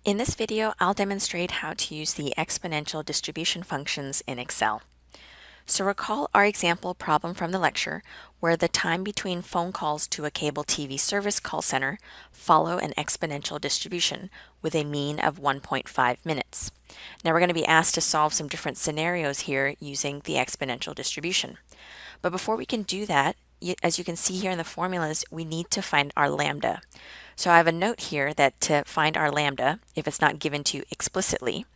In this video, I'll demonstrate how to use the exponential distribution functions in Excel. So recall our example problem from the lecture where the time between phone calls to a cable TV service call center follow an exponential distribution with a mean of 1.5 minutes. Now we're going to be asked to solve some different scenarios here using the exponential distribution. But before we can do that, as you can see here in the formulas, we need to find our lambda. So I have a note here that to find our lambda, if it's not given to you explicitly,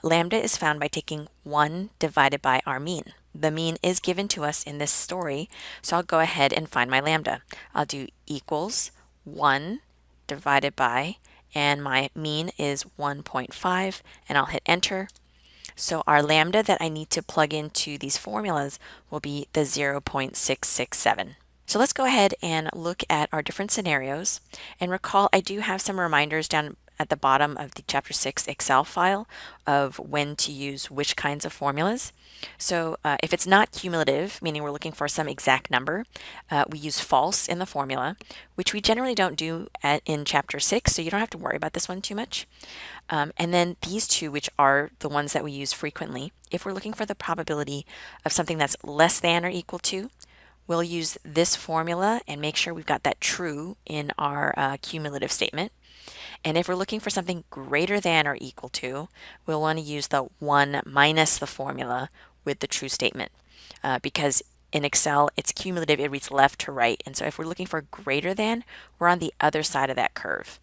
lambda is found by taking 1 divided by our mean. The mean is given to us in this story, so I'll go ahead and find my lambda. I'll do equals 1 divided by, and my mean is 1.5, and I'll hit enter. So our lambda that I need to plug into these formulas will be the 0.667. So let's go ahead and look at our different scenarios. And recall, I do have some reminders down at the bottom of the Chapter 6 Excel file of when to use which kinds of formulas. So if it's not cumulative, meaning we're looking for some exact number, we use false in the formula, which we generally don't do in Chapter 6, so you don't have to worry about this one too much. And then these two, which are the ones that we use frequently, if we're looking for the probability of something that's less than or equal to, we'll use this formula and make sure we've got that true in our cumulative statement. And if we're looking for something greater than or equal to, we'll want to use the 1 minus the formula with the true statement. Because in Excel, it's cumulative, it reads left to right. And so if we're looking for greater than, we're on the other side of that curve.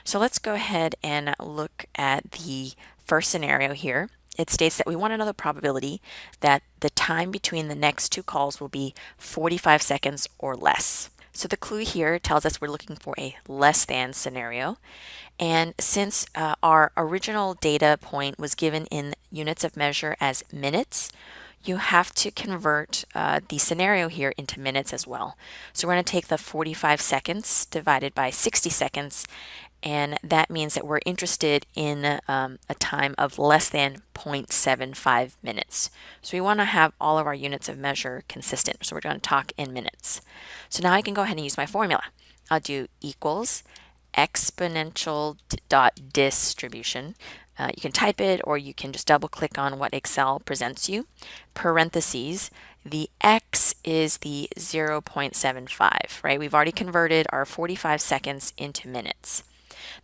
So let's go ahead and look at the first scenario here. It states that we want to know the probability that the time between the next two calls will be 45 seconds or less. So the clue here tells us we're looking for a less than scenario. And since our original data point was given in units of measure as minutes, you have to convert the scenario here into minutes as well. So we're going to take the 45 seconds divided by 60 seconds, and that means that we're interested in a time of less than 0.75 minutes. So we want to have all of our units of measure consistent, so we're going to talk in minutes. So now I can go ahead and use my formula. I'll do equals exponential dot distribution. You can type it or you can just double click on what Excel presents you. Parentheses, the X is the 0.75, right? We've already converted our 45 seconds into minutes.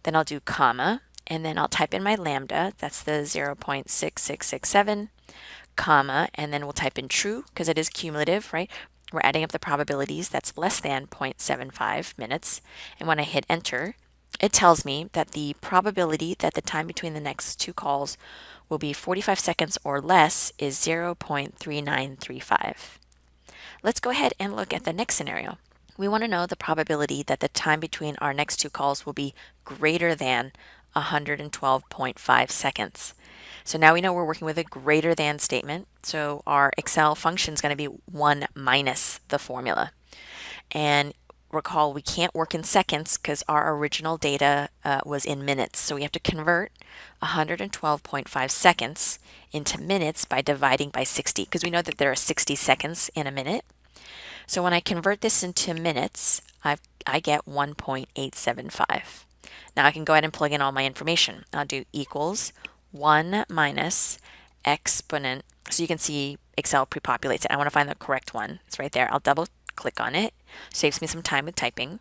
Then I'll do comma, and then I'll type in my lambda, that's the 0.6667, comma, and then we'll type in true because it is cumulative, right? We're adding up the probabilities, that's less than 0.75 minutes. And when I hit enter, it tells me that the probability that the time between the next two calls will be 45 seconds or less is 0.3935. Let's go ahead and look at the next scenario. We want to know the probability that the time between our next two calls will be greater than 112.5 seconds. So now we know we're working with a greater than statement. So our Excel function is going to be 1 minus the formula. And recall, we can't work in seconds because our original data was in minutes. So we have to convert 112.5 seconds into minutes by dividing by 60, because we know that there are 60 seconds in a minute. So when I convert this into minutes, I get 1.875. Now I can go ahead and plug in all my information. I'll do equals 1 minus exponent. So you can see Excel pre-populates it. I want to find the correct one. It's right there. I'll double click on it. Saves me some time with typing.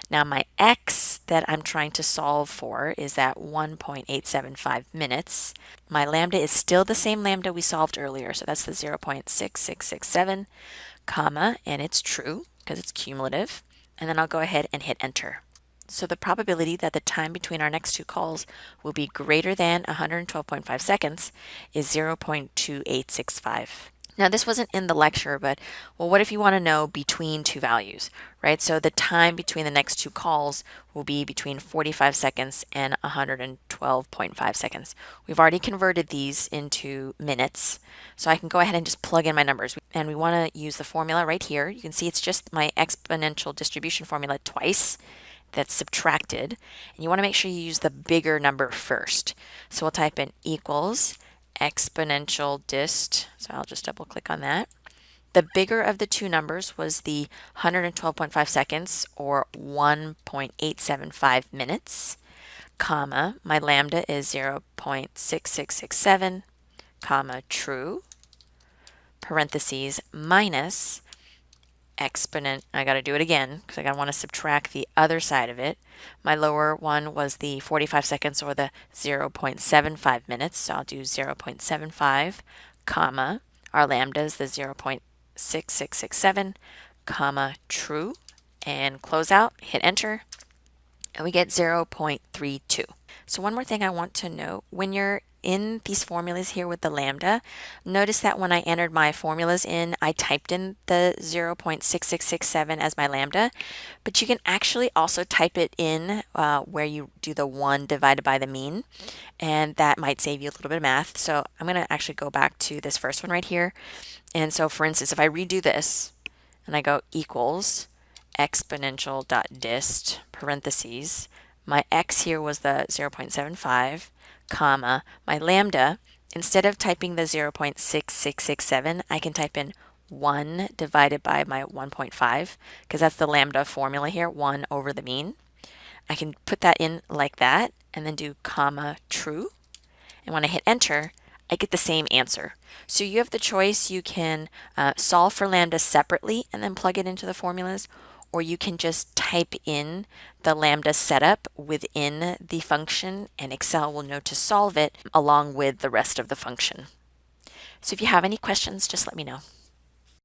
Now my X that I'm trying to solve for is that 1.875 minutes. My lambda is still the same lambda we solved earlier. So that's the 0.6667, comma, and it's true because it's cumulative. And then I'll go ahead and hit enter. So the probability that the time between our next two calls will be greater than 112.5 seconds is 0.2865. Now this wasn't in the lecture, but well, what if you want to know between two values, right? So the time between the next two calls will be between 45 seconds and 112.5 seconds. We've already converted these into minutes, so I can go ahead and just plug in my numbers. And we want to use the formula right here. You can see it's just my exponential distribution formula twice that's subtracted. And you want to make sure you use the bigger number first. So we'll type in equals exponential dist. So I'll just double click on that. The bigger of the two numbers was the 112.5 seconds or 1.875 minutes, comma, my lambda is 0.6667, comma, true, parentheses, minus exponent, I got to do it again because I want to subtract the other side of it. My lower one was the 45 seconds or the 0.75 minutes, so I'll do 0.75, comma, our lambda is the 0.6667, comma, true, and close out, hit enter, and we get 0.32. So one more thing I want to note, when you're in these formulas here with the lambda, notice that when I entered my formulas in, I typed in the 0.6667 as my lambda, but you can actually also type it in where you do the 1 divided by the mean, and that might save you a little bit of math. So I'm going to actually go back to this first one right here. And so for instance, if I redo this and I go equals exponential.dist parentheses, my x here was the 0.75, comma, my lambda, instead of typing the 0.6667, I can type in 1 divided by my 1.5, because that's the lambda formula here, 1 over the mean. I can put that in like that, and then do comma true. And when I hit enter, I get the same answer. So you have the choice. You can solve for lambda separately and then plug it into the formulas, or you can just type in the lambda setup within the function, and Excel will know to solve it along with the rest of the function. So if you have any questions, just let me know.